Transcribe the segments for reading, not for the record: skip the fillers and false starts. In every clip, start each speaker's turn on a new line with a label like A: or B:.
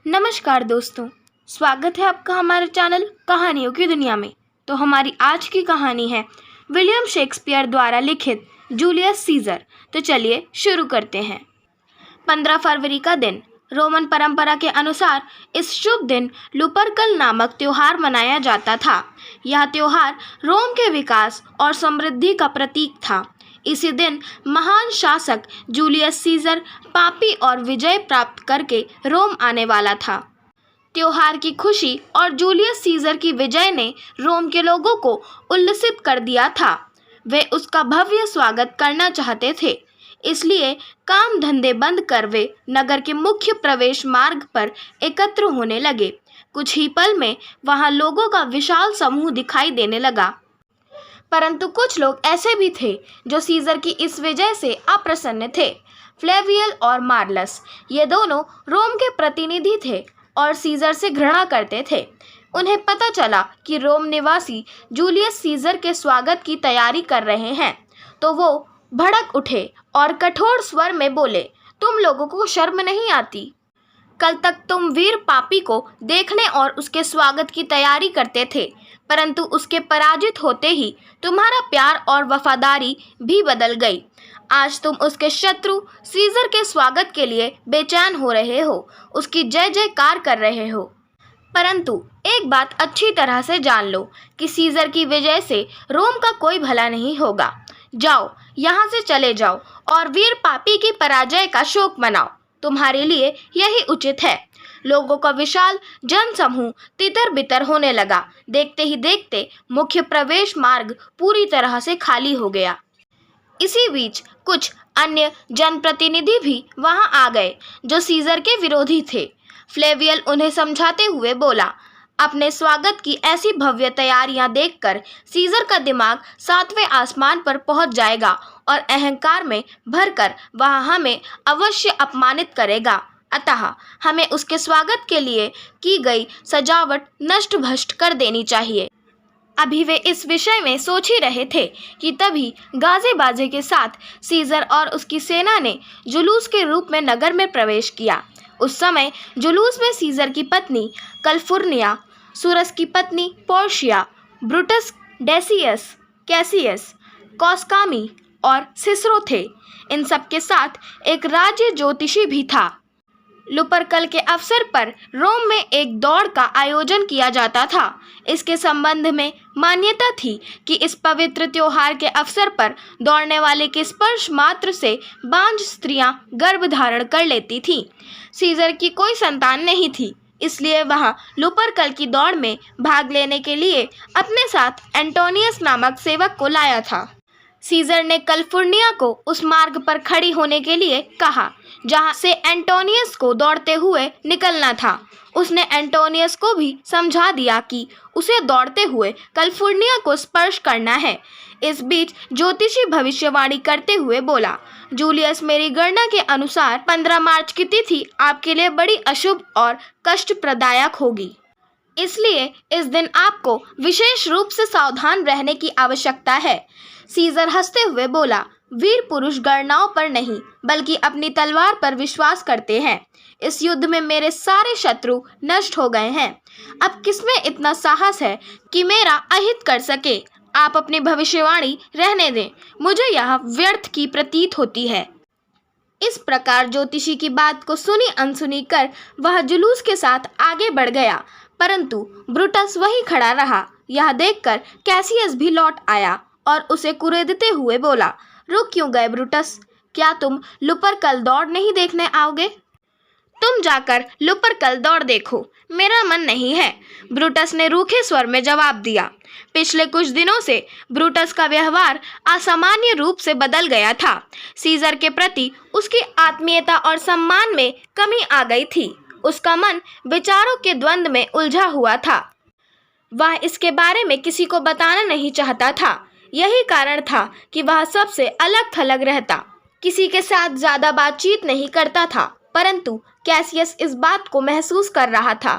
A: नमस्कार दोस्तों, स्वागत है आपका हमारे चैनल कहानियों की दुनिया में। तो हमारी आज की कहानी है विलियम शेक्सपियर द्वारा लिखित जूलियस सीजर। तो चलिए शुरू करते हैं। 15 फरवरी का दिन। रोमन परंपरा के अनुसार इस शुभ दिन लुपरकल नामक त्योहार मनाया जाता था। यह त्योहार रोम के विकास और समृद्धि का प्रतीक था। इसी दिन महान शासक जूलियस सीजर पापी और विजय प्राप्त करके रोम आने वाला था। त्योहार की खुशी और जूलियस सीजर की विजय ने रोम के लोगों को उल्लसित कर दिया था। वे उसका भव्य स्वागत करना चाहते थे, इसलिए काम धंधे बंद कर वे नगर के मुख्य प्रवेश मार्ग पर एकत्र होने लगे। कुछ ही पल में वहां लोगों का विशाल समूह दिखाई देने लगा। परंतु कुछ लोग ऐसे भी थे जो सीजर की इस विजय से अप्रसन्न थे। फ्लेवियल और मार्लस, ये दोनों रोम के प्रतिनिधि थे और सीजर से घृणा करते थे। उन्हें पता चला कि रोम निवासी जूलियस सीजर के स्वागत की तैयारी कर रहे हैं, तो वो भड़क उठे और कठोर स्वर में बोले, तुम लोगों को शर्म नहीं आती? कल तक तुम वीर पापी को देखने और उसके स्वागत की तैयारी करते थे, परंतु उसके पराजित होते ही तुम्हारा प्यार और वफादारी भी बदल गई। आज तुम उसके शत्रु सीजर के स्वागत के लिए बेचैन हो रहे हो, उसकी जय जयकार कर रहे हो। परंतु एक बात अच्छी तरह से जान लो कि सीजर की विजय से रोम का कोई भला नहीं होगा। जाओ, यहाँ से चले जाओ और वीर पापी की पराजय का शोक मनाओ। तुम्हारे लिए यही उचित है। लोगों का विशाल जनसमूह तितर बितर होने लगा। देखते ही देखते मुख्य प्रवेश मार्ग पूरी तरह से खाली हो गया। इसी बीच कुछ अन्य जनप्रतिनिधि भी वहां आ गए जो सीजर के विरोधी थे। फ्लेवियल उन्हें समझाते हुए बोला, अपने स्वागत की ऐसी भव्य तैयारियां देखकर सीजर का दिमाग 7वें आसमान पर पहुंच जाएगा और अहंकार में भरकर वह हमें अवश्य अपमानित करेगा। अतः हमें उसके स्वागत के लिए की गई सजावट नष्ट भ्रष्ट कर देनी चाहिए। अभी वे इस विषय में सोच ही रहे थे कि तभी गाजे बाजे के साथ सीजर और उसकी सेना ने जुलूस के रूप में नगर में प्रवेश किया। उस समय जुलूस में सीजर की पत्नी कलफुर्निया, सूरस की पत्नी पोर्शिया, ब्रूटस, डेसियस, कैसियस, कौस्कामी और सिसरो थे। इन सब के साथ एक राज्य ज्योतिषी भी था। लुपरकल के अवसर पर रोम में एक दौड़ का आयोजन किया जाता था। इसके संबंध में मान्यता थी कि इस पवित्र त्योहार के अवसर पर दौड़ने वाले के स्पर्श मात्र से बांझ स्त्रियां गर्भ धारण कर लेती थीं। सीजर की कोई संतान नहीं थी, इसलिए वह लुपरकल की दौड़ में भाग लेने के लिए अपने साथ एंटोनियस नामक सेवक को लाया था। सीजर ने कलफुर्निया को उस मार्ग पर खड़ी होने के लिए कहा जहां से एंटोनियस को दौड़ते हुए निकलना था। उसने एंटोनियस को भी समझा दिया कि उसे दौड़ते हुए कलफुर्निया को स्पर्श करना है। इस बीच ज्योतिषी भविष्यवाणी करते हुए बोला, जूलियस, मेरी गणना के अनुसार 15 मार्च की तिथि आपके लिए बड़ी अशुभ और कष्टप्रदायक होगी, इसलिए इस दिन आपको विशेष रूप से सावधान रहने की आवश्यकता है। सीजर हंसते हुए बोला, वीर पुरुष गणनाओं पर नहीं बल्कि अपनी तलवार पर विश्वास करते हैं। इस युद्ध में मेरे सारे शत्रु नष्ट हो गए हैं। अब किसमें इतना साहस है कि मेरा अहित कर सके? आप अपनी भविष्यवाणी रहने दें, मुझे यह व्यर्थ की प्रतीत होती है। इस प्रकार ज्योतिषी की बात को सुनी अनसुनी कर वह जुलूस के साथ आगे बढ़ गया, परंतु ब्रूटस वहीं खड़ा रहा। यह देखकर कैसियस भी लौट आया और उसे कुरेदते हुए बोला, रुक क्यों गए ब्रूटस? क्या तुम लुपरकल दौड़ नहीं देखने आओगे? तुम जाकर लुपरकल दौड़ देखो, मेरा मन नहीं है, ब्रूटस ने रूखे स्वर में जवाब दिया। पिछले कुछ दिनों से ब्रूटस का व्यवहार असामान्य रूप से बदल गया था। सीजर के प्रति उसकी आत्मीयता और सम्मान में कमी आ गई थी। उसका मन विचारों के द्वंद्व में उलझा हुआ था। वह इसके बारे में किसी को बताना नहीं चाहता था। यही कारण था कि वह सबसे अलग थलग रहता, किसी के साथ ज्यादा बातचीत नहीं करता था। परंतु कैसियस इस बात को महसूस कर रहा था।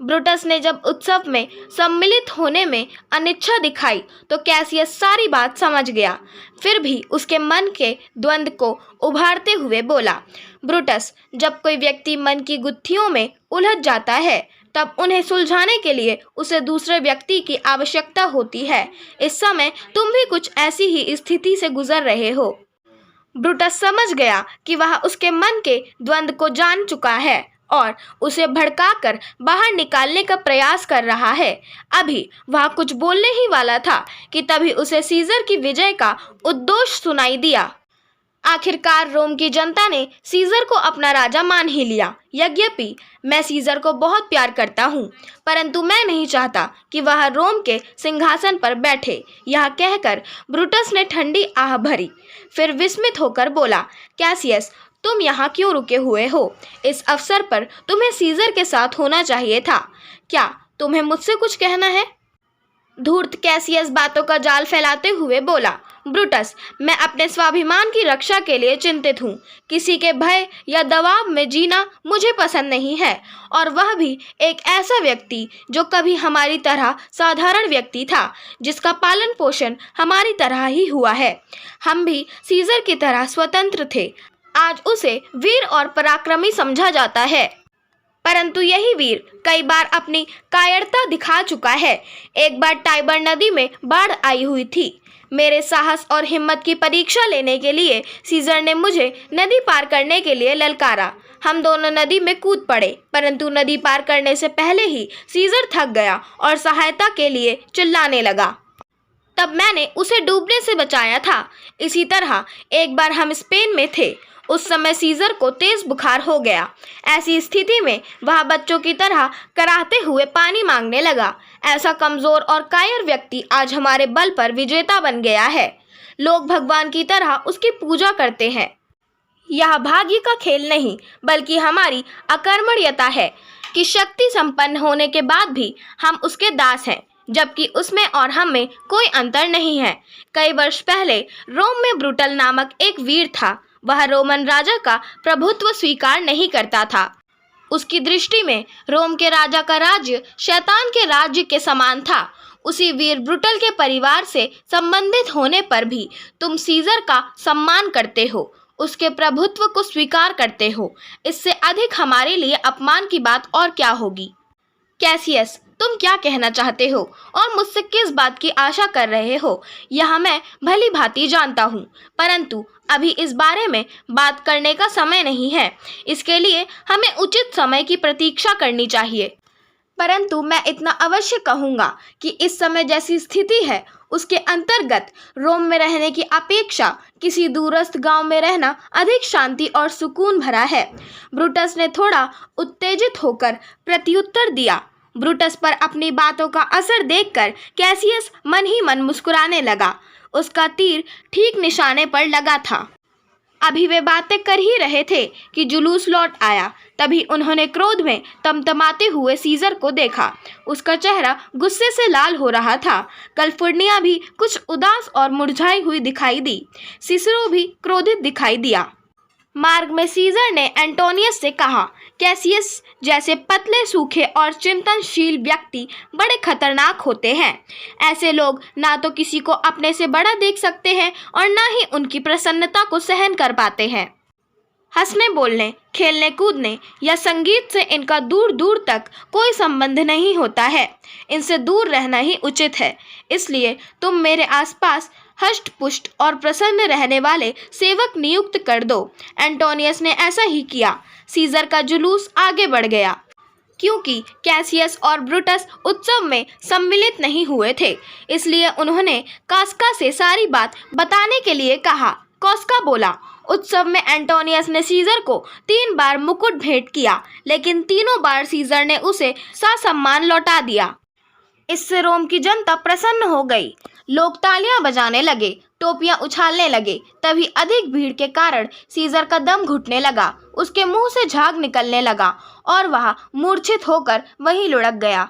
A: ब्रूटस ने जब उत्सव में सम्मिलित होने में अनिच्छा दिखाई तो कैसियस सारी बात समझ गया। फिर भी उसके मन के द्वंद्व को उभारते हुए बोला, ब्रूटस, जब कोई व्यक्ति मन की गुत्थियों में उलझ जाता है, तब उन्हें सुलझाने के लिए उसे दूसरे व्यक्ति की आवश्यकता होती है। इस समय तुम भी कुछ ऐसी ही स्थिति से गुजर रहे हो। ब्रूटस समझ गया कि वह उसके मन के द्वंद्व को जान चुका है और उसे भड़काकर बाहर निकालने का प्रयास कर रहा है। अभी वह कुछ बोलने ही वाला था कि तभी उसे सीजर की विजय का उद्घोष सुनाई दिया। आखिरकार रोम की जनता ने सीजर को अपना राजा मान ही लिया। यद्यपि मैं सीजर को बहुत प्यार करता हूँ, परंतु मैं नहीं चाहता कि वह रोम के सिंहासन पर बैठे। यह कहकर ब्रूटस ने ठंडी आह भरी, फिर विस्मित होकर बोला, कैसियस, तुम यहाँ क्यों रुके हुए हो? इस अवसर पर तुम्हें सीजर के साथ होना चाहिए था। क्या तुम्हें मुझसे कुछ कहना है? धूर्त कैसियस बातों का जाल फैलाते हुए बोला, ब्रूटस, मैं अपने स्वाभिमान की रक्षा के लिए चिंतित हूँ। किसी के भय या दबाव में जीना मुझे पसंद नहीं है, और वह भी एक ऐसा व्यक्ति जो कभी हमारी तरह साधारण व्यक्ति था, जिसका पालन पोषण हमारी तरह ही हुआ है। हम भी सीजर की तरह स्वतंत्र थे। आज उसे वीर और पराक्रमी समझा जाता है, परंतु यही वीर कई बार अपनी कायरता दिखा चुका है। एक बार टाइबर नदी में बाढ़ आई हुई थी। मेरे साहस और हिम्मत की परीक्षा लेने के लिए सीजर ने मुझे नदी पार करने के लिए ललकारा। हम दोनों नदी में कूद पड़े, परंतु नदी पार करने से पहले ही सीजर थक गया और सहायता के लिए चिल्लाने लगा। तब मैंने उसे डूबने से बचाया था। इसी तरह एक बार हम स्पेन में थे। उस समय सीजर को तेज बुखार हो गया। ऐसी स्थिति में वह बच्चों की तरह कराहते हुए पानी मांगने लगा। ऐसा कमजोर और कायर व्यक्ति आज हमारे बल पर विजेता बन गया है। लोग भगवान की तरह उसकी पूजा करते हैं। यह भाग्य का खेल नहीं, बल्कि हमारी अकर्मण्यता है कि शक्ति संपन्न होने के बाद भी हम उसके दास हैं, जबकि उसमें और हम में कोई अंतर नहीं है। कई वर्ष पहले रोम में ब्रूटल नामक एक वीर था। वह रोमन राजा का प्रभुत्व स्वीकार नहीं करता था। उसकी दृष्टि में रोम के राजा का राज्य शैतान के राज्य के समान था। उसी वीर ब्रूटल के परिवार से संबंधित होने पर भी तुम सीजर का सम्मान करते हो, उसके प्रभुत्व को स्वीकार करते हो। इससे अधिक हमारे लिए अपमान की बात और क्या होगी? कैसियस, तुम क्या कहना चाहते हो और मुझसे किस बात की आशा कर रहे हो, यह मैं भली भांति जानता हूँ, परंतु अभी इस बारे में बात करने का समय नहीं है। इसके लिए हमें उचित समय की प्रतीक्षा करनी चाहिए। परंतु मैं इतना अवश्य कहूँगा कि इस समय जैसी स्थिति है, उसके अंतर्गत रोम में रहने की अपेक्षा किसी दूरस्थ गांव में रहना अधिक शांति और सुकून भरा है। ब्रूटस ने थोड़ा उत्तेजित होकर प्रत्युत्तर दिया। ब्रूटस पर अपनी बातों का असर देखकर कैसियस मन ही मन मुस्कुराने लगा। उसका तीर ठीक निशाने पर लगा था। अभी वे बातें कर ही रहे थे कि जुलूस लौट आया। तभी उन्होंने क्रोध में तमतमाते हुए सीजर को देखा। उसका चेहरा गुस्से से लाल हो रहा था। कलिफोर्निया भी कुछ उदास और मुरझाई हुई दिखाई दी। सिसरो भी क्रोधित दिखाई दिया। मार्ग में सीजर ने एंटोनियस से कहा, कैसियस जैसे पतले सूखे और चिंतनशील व्यक्ति बड़े खतरनाक होते हैं। ऐसे लोग ना तो किसी को अपने से बड़ा देख सकते हैं और ना ही उनकी प्रसन्नता को सहन कर पाते हैं। हंसने, बोलने, खेलने, कूदने या संगीत से इनका दूर दूर तक कोई संबंध नहीं होता है। इनसे दूर रहना ही उचित है। इसलिए तुम मेरे आसपास हष्ट पुष्ट और प्रसन्न रहने वाले सेवक नियुक्त कर दो। एंटोनियस ने ऐसा ही किया। सीजर का जुलूस आगे बढ़ गया। क्योंकि कैसियस और ब्रूटस उत्सव में सम्मिलित नहीं हुए थे, इसलिए उन्होंने कास्का से सारी बात बताने के लिए कहा। कास्का बोला, उत्सव में एंटोनियस ने सीजर को 3 बार मुकुट भेंट किया, लेकिन तीनों बार सीजर ने उसे ससम्मान लौटा दिया। इससे रोम की जनता प्रसन्न हो गई। लोग तालियां बजाने लगे, टोपियां उछालने लगे। तभी अधिक भीड़ के कारण सीजर का दम घुटने लगा। उसके मुंह से झाग निकलने लगा और वह मूर्छित होकर वहीं लुढ़क गया।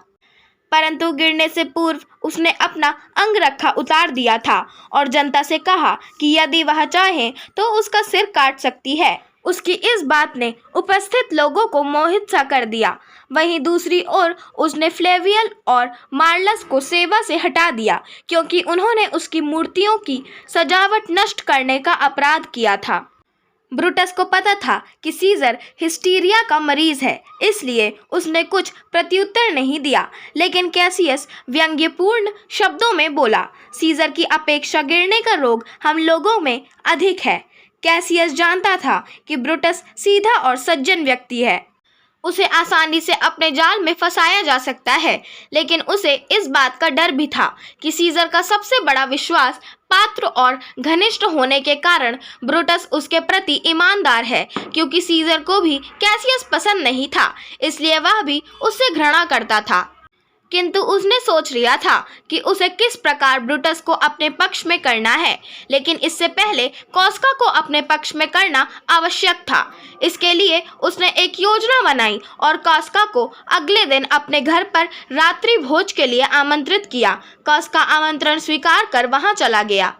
A: परंतु गिरने से पूर्व उसने अपना अंगरखा उतार दिया था और जनता से कहा कि यदि वह चाहे तो उसका सिर काट सकती है। उसकी इस बात ने उपस्थित लोगों को मोहित सा कर दिया। वहीं दूसरी ओर उसने फ्लेवियल और मार्लस को सेवा से हटा दिया, क्योंकि उन्होंने उसकी मूर्तियों की सजावट नष्ट करने का अपराध किया था। ब्रूटस को पता था कि सीजर हिस्टीरिया का मरीज है, इसलिए उसने कुछ प्रत्युत्तर नहीं दिया। लेकिन कैसियस व्यंग्यपूर्ण शब्दों में बोला, सीजर की अपेक्षा गिरने का रोग हम लोगों में अधिक है। कैसियस जानता था कि ब्रूटस सीधा और सज्जन व्यक्ति है, उसे आसानी से अपने जाल में फंसाया जा सकता है, लेकिन उसे इस बात का डर भी था कि सीजर का सबसे बड़ा विश्वास पात्र और घनिष्ठ होने के कारण ब्रूटस उसके प्रति ईमानदार है। क्योंकि सीजर को भी कैसियस पसंद नहीं था, इसलिए वह भी उससे घृणा करता था। किंतु उसने सोच लिया था कि उसे किस प्रकार ब्रूटस को अपने पक्ष में करना है, लेकिन इससे पहले कॉस्का को अपने पक्ष में करना आवश्यक था। इसके लिए उसने एक योजना बनाई और कॉस्का को अगले दिन अपने घर पर रात्रि भोज के लिए आमंत्रित किया। कॉस्का आमंत्रण स्वीकार कर वहां चला गया।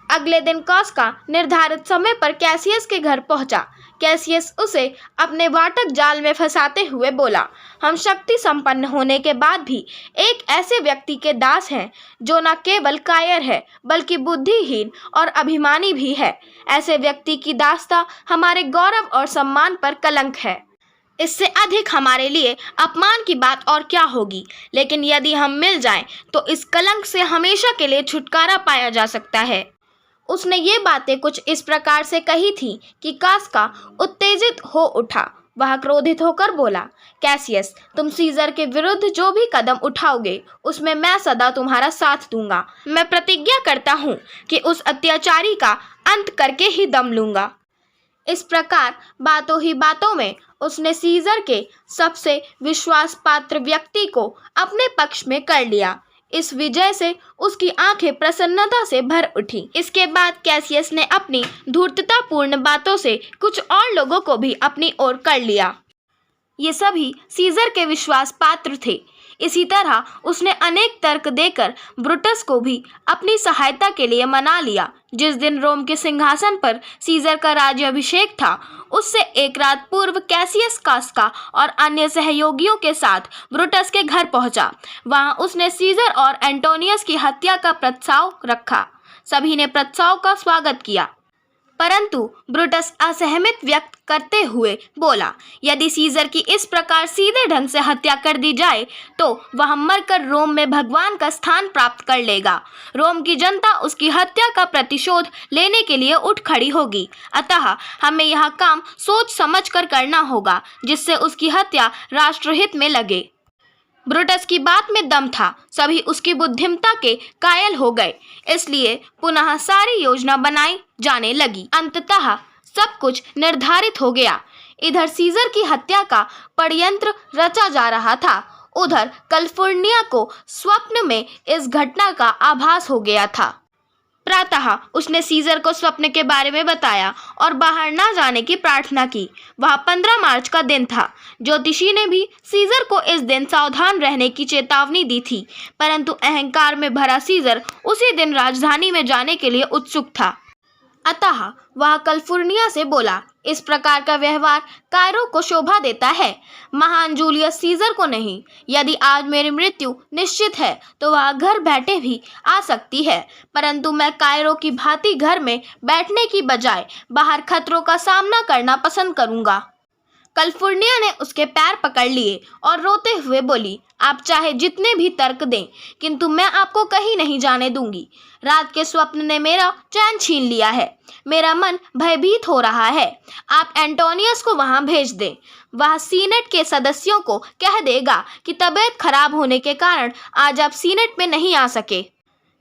A: अगले दिन कॉस्का निर्धारित समय पर कैसियस के घर पहुंचा। कैसियस उसे अपने वाटक जाल में फंसाते हुए बोला, हम शक्ति संपन्न होने के बाद भी एक ऐसे व्यक्ति के दास हैं जो न केवल कायर है बल्कि बुद्धिहीन और अभिमानी भी है। ऐसे व्यक्ति की दासता हमारे गौरव और सम्मान पर कलंक है। इससे अधिक हमारे लिए अपमान की बात और क्या होगी। लेकिन यदि हम मिल जाएं तो इस कलंक से हमेशा के लिए छुटकारा पाया जा सकता है। उसने ये बातें कुछ इस प्रकार से कही थी कि कॉस्का उत्तेजित हो उठा। वह क्रोधित होकर बोला, कैसियस, तुम सीजर के विरुद्ध जो भी कदम उठाओगे उसमें मैं सदा तुम्हारा साथ दूंगा। मैं प्रतिज्ञा करता हूँ कि उस अत्याचारी का अंत करके ही दम लूंगा। इस प्रकार बातों ही बातों में उसने सीजर के सबसे विश्वास पात्र व्यक्ति को अपने पक्ष में कर लिया। इस विजय से उसकी आंखें प्रसन्नता से भर उठी। इसके बाद कैसियस ने अपनी धूर्ततापूर्ण बातों से कुछ और लोगों को भी अपनी ओर कर लिया। ये सभी सीजर के विश्वास पात्र थे। इसी तरह उसने अनेक तर्क देकर ब्रूटस को भी अपनी सहायता के लिए मना लिया। जिस दिन रोम के सिंहासन पर सीजर का राज्याभिषेक था, उससे एक रात पूर्व कैसियस कॉस्का और अन्य सहयोगियों के साथ ब्रूटस के घर पहुंचा। वहां उसने सीजर और एंटोनियस की हत्या का प्रस्ताव रखा। सभी ने प्रस्ताव का स्वागत किया, परंतु ब्रूटस असहमति व्यक्त करते हुए बोला, यदि सीजर की इस प्रकार सीधे ढंग से हत्या कर दी जाए तो वह मरकर रोम में भगवान का स्थान प्राप्त कर लेगा। रोम की जनता उसकी हत्या का प्रतिशोध लेने के लिए उठ खड़ी होगी। अतः हमें यह काम सोच समझ कर करना होगा जिससे उसकी हत्या राष्ट्रहित में लगे। ब्रूटस की बात में दम था। सभी उसकी बुद्धिमत्ता के कायल हो गए, इसलिए पुनः सारी योजना बनाई जाने लगी। अंततः सब कुछ निर्धारित हो गया। इधर सीजर की हत्या का षड्यंत्र रचा जा रहा था, उधर कैलिफोर्निया को स्वप्न में इस घटना का आभास हो गया था। प्रातः उसने सीजर को स्वप्न के बारे में बताया और बाहर न जाने की प्रार्थना की। वह 15 मार्च का दिन था। ज्योतिषी ने भी सीजर को इस दिन सावधान रहने की चेतावनी दी थी, परंतु अहंकार में भरा सीजर उसी दिन राजधानी में जाने के लिए उत्सुक था। अतः वह कैलिफोर्निया से बोला, इस प्रकार का व्यवहार कायरो को शोभा देता है, महान जूलियस सीजर को नहीं। यदि आज मेरी मृत्यु निश्चित है तो वह घर बैठे भी आ सकती है, परंतु मैं कायरो की भांति घर में बैठने की बजाय बाहर खतरों का सामना करना पसंद करूंगा। कैलिफोर्निया ने उसके पैर पकड़ लिए और रोते हुए बोली, आप चाहे जितने भी तर्क दें, किंतु मैं आपको कहीं नहीं जाने दूंगी। रात के स्वप्न ने मेरा चैन छीन लिया है। मेरा मन भयभीत हो रहा है। आप एंटोनियस को वहां भेज दें। वह सीनेट के सदस्यों को कह देगा कि तबीयत खराब होने के कारण आज आप सीनेट में नहीं आ सके।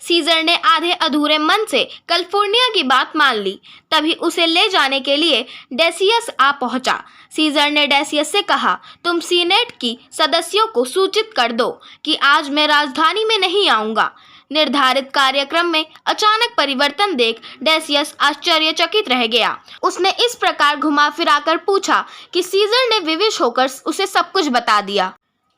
A: सीजर ने आधे अधूरे मन से कैलिफोर्निया की बात मान ली। तभी उसे ले जाने के लिए डेसियस आ पहुंचा। सीजर ने डेसियस से कहा, तुम सीनेट की सदस्यों को सूचित कर दो कि आज मैं राजधानी में नहीं आऊंगा। निर्धारित कार्यक्रम में अचानक परिवर्तन देख डेसियस आश्चर्यचकित रह गया। उसने इस प्रकार घुमा फिराकर पूछा कि सीजर ने विवश होकर उसे सब कुछ बता दिया।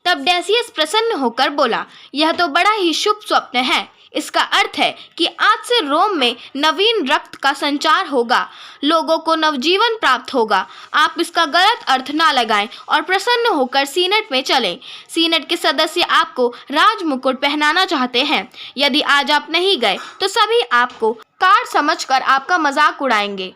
A: तब डेसियस प्रसन्न होकर बोला, यह तो बड़ा ही शुभ स्वप्न है। इसका अर्थ है कि आज से रोम में नवीन रक्त का संचार होगा, लोगों को नवजीवन प्राप्त होगा। आप इसका गलत अर्थ ना लगाएं और प्रसन्न होकर सीनेट में चलें। सीनेट के सदस्य आपको राज मुकुट पहनाना चाहते हैं। यदि आज आप नहीं गए तो सभी आपको कार समझकर आपका मजाक उड़ाएंगे।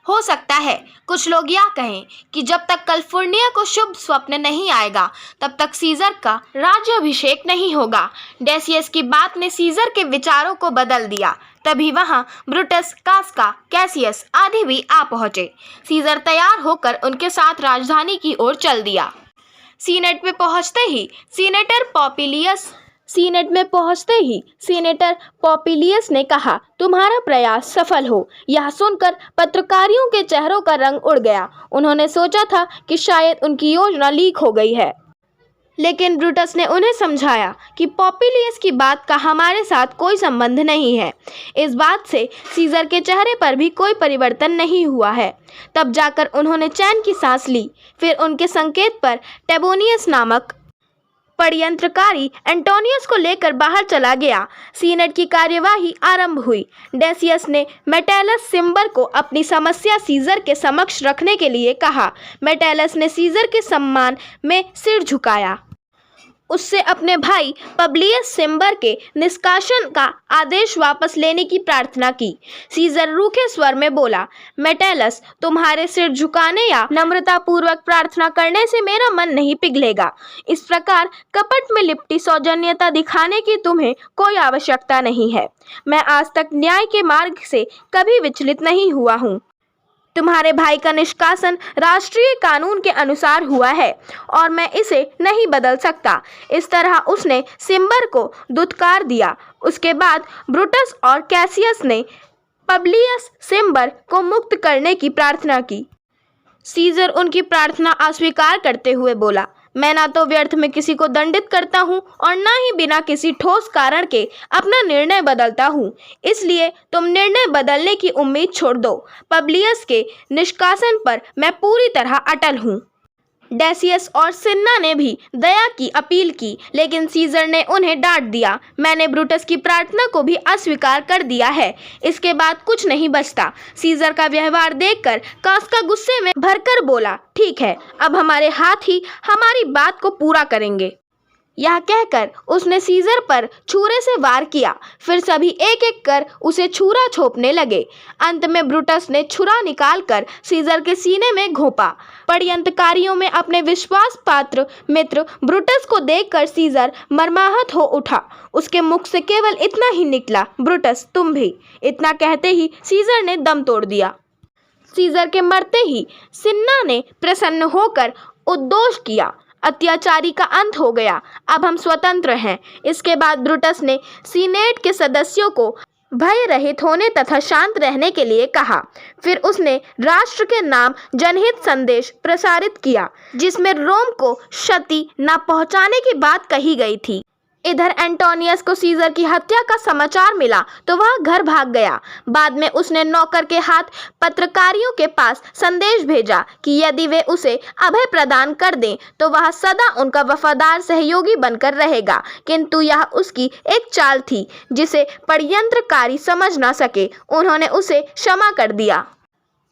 A: हो सकता है कुछ लोग यह कहें कि जब तक कैलिफोर्निया को शुभ स्वप्न नहीं आएगा तब तक सीजर का राज्याभिषेक नहीं होगा। डेसियस की बात ने सीजर के विचारों को बदल दिया। तभी वहां ब्रुटस, कास्का, कैसियस आदि भी आ पहुंचे। सीजर तैयार होकर उनके साथ राजधानी की ओर चल दिया। सीनेट में पहुंचते ही सीनेटर पॉपिलियस ने कहा, तुम्हारा प्रयास सफल हो। यह सुनकर पत्रकारियों के चेहरों का रंग उड़ गया। उन्होंने सोचा था कि शायद उनकी योजना लीक हो गई है, लेकिन ब्रूटस ने उन्हें समझाया कि पॉपिलियस की बात का हमारे साथ कोई संबंध नहीं है। इस बात से सीजर के चेहरे पर भी कोई परिवर्तन नहीं हुआ है। तब जाकर उन्होंने चैन की सांस ली। फिर उनके संकेत पर टेबोनियस नामक षड्यंत्रकारी एंटोनियस को लेकर बाहर चला गया। सीनेट की कार्यवाही आरंभ हुई। डेसियस ने मेटेलस सिम्बर को अपनी समस्या सीजर के समक्ष रखने के लिए कहा। मेटेलस ने सीजर के सम्मान में सिर झुकाया। उससे अपने भाई पब्लियस सिम्बर के निष्कासन का आदेश वापस लेने की प्रार्थना की। सीजर रूखे स्वर में बोला, मेटेलस, तुम्हारे सिर झुकाने या नम्रतापूर्वक प्रार्थना करने से मेरा मन नहीं पिघलेगा। इस प्रकार कपट में लिपटी सौजन्यता दिखाने की तुम्हें कोई आवश्यकता नहीं है। मैं आज तक न्याय के मार्ग से कभी विचलित नहीं हुआ हूँ। तुम्हारे भाई का निष्कासन राष्ट्रीय कानून के अनुसार हुआ है और मैं इसे नहीं बदल सकता। इस तरह उसने सिम्बर को दुत्कार दिया। उसके बाद ब्रूटस और कैसियस ने पब्लियस सिम्बर को मुक्त करने की प्रार्थना की। सीजर उनकी प्रार्थना अस्वीकार करते हुए बोला, मैं ना तो व्यर्थ में किसी को दंडित करता हूँ और ना ही बिना किसी ठोस कारण के अपना निर्णय बदलता हूँ। इसलिए तुम निर्णय बदलने की उम्मीद छोड़ दो। पब्लियस के निष्कासन पर मैं पूरी तरह अटल हूँ। डेसियस और सिन्ना ने भी दया की अपील की, लेकिन सीजर ने उन्हें डांट दिया। मैंने ब्रूटस की प्रार्थना को भी अस्वीकार कर दिया है। इसके बाद कुछ नहीं बचता। सीजर का व्यवहार देखकर कास्का गुस्से में भरकर बोला, ठीक है, अब हमारे हाथ ही हमारी बात को पूरा करेंगे। यह कहकर उसने सीजर पर छुरे से वार किया। फिर सभी एक एक कर उसे छुरा छोपने लगे। अंत में ब्रूटस ने छुरा निकालकर सीजर के सीने में घोंपा। षड्यंत्रकारियों में अपने विश्वास पात्र मित्र ब्रूटस को देखकर सीजर मर्माहत हो उठा। उसके मुख से केवल इतना ही निकला, ब्रूटस, तुम भी। इतना कहते ही सीजर ने दम तोड़ दिया। सीजर के मरते ही सिन्ना ने प्रसन्न होकर उद्घोष किया, अत्याचारी का अंत हो गया, अब हम स्वतंत्र हैं। इसके बाद ब्रूटस ने सीनेट के सदस्यों को भय रहित होने तथा शांत रहने के लिए कहा। फिर उसने राष्ट्र के नाम जनहित संदेश प्रसारित किया, जिसमें रोम को क्षति न पहुंचाने की बात कही गई थी। इधर एंटोनियस को सीजर की हत्या का समाचार मिला तो वह घर भाग गया। बाद में उसने नौकर के हाथ पत्रकारियों के पास संदेश भेजा कि यदि वे उसे अभय प्रदान कर दें तो वह सदा उनका वफादार सहयोगी बनकर रहेगा। किंतु यह उसकी एक चाल थी जिसे षड्यंत्रकारी समझ न सके। उन्होंने उसे क्षमा कर दिया।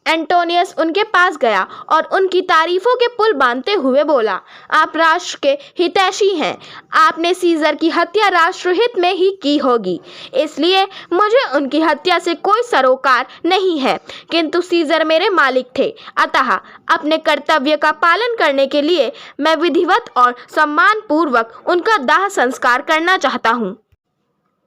A: एंटोनियस उनके पास गया और उनकी तारीफों के पुल बांधते हुए बोला, आप राष्ट्र के हितैषी हैं। आपने सीजर की हत्या राष्ट्रहित में ही की होगी, इसलिए मुझे उनकी हत्या से कोई सरोकार नहीं है। किंतु सीजर मेरे मालिक थे, अतः अपने कर्तव्य का पालन करने के लिए मैं विधिवत और सम्मानपूर्वक उनका दाह संस्कार करना चाहता हूँ।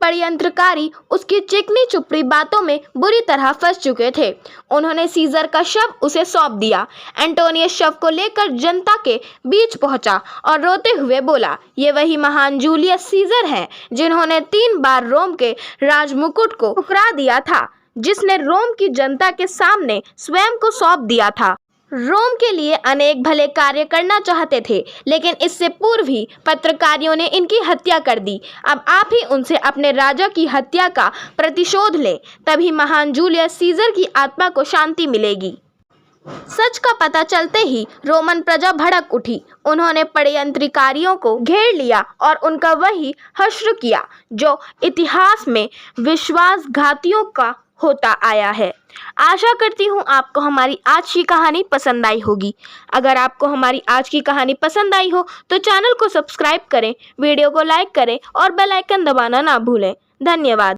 A: षड्यंत्रकारी उसकी चिकनी चुपड़ी बातों में बुरी तरह फंस चुके थे। उन्होंने सीजर का शव उसे सौंप दिया। एंटोनियस शव को लेकर जनता के बीच पहुंचा और रोते हुए बोला, ये वही महान जूलियस सीजर हैं जिन्होंने 3 बार रोम के राजमुकुट को ठुकरा दिया था, जिसने रोम की जनता के सामने स्वयं को सौंप दिया था। रोम के लिए अनेक भले कार्य करना चाहते थे, लेकिन इससे पूर्व ही पत्रकारियों ने इनकी हत्या कर दी। अब आप ही उनसे अपने राजा की हत्या का प्रतिशोध लें, तभी महान जूलियस सीजर की आत्मा को शांति मिलेगी। सच का पता चलते ही रोमन प्रजा भड़क उठी। उन्होंने षड्यंत्रकारियों को घेर लिया और उनका वही हश्र किया जो इतिहास में विश्वासघातियों का होता आया है। आशा करती हूँ आपको हमारी आज की कहानी पसंद आई होगी। अगर आपको हमारी आज की कहानी पसंद आई हो तो चैनल को सब्सक्राइब करें, वीडियो को लाइक करें और बेल आइकन दबाना ना भूलें। धन्यवाद।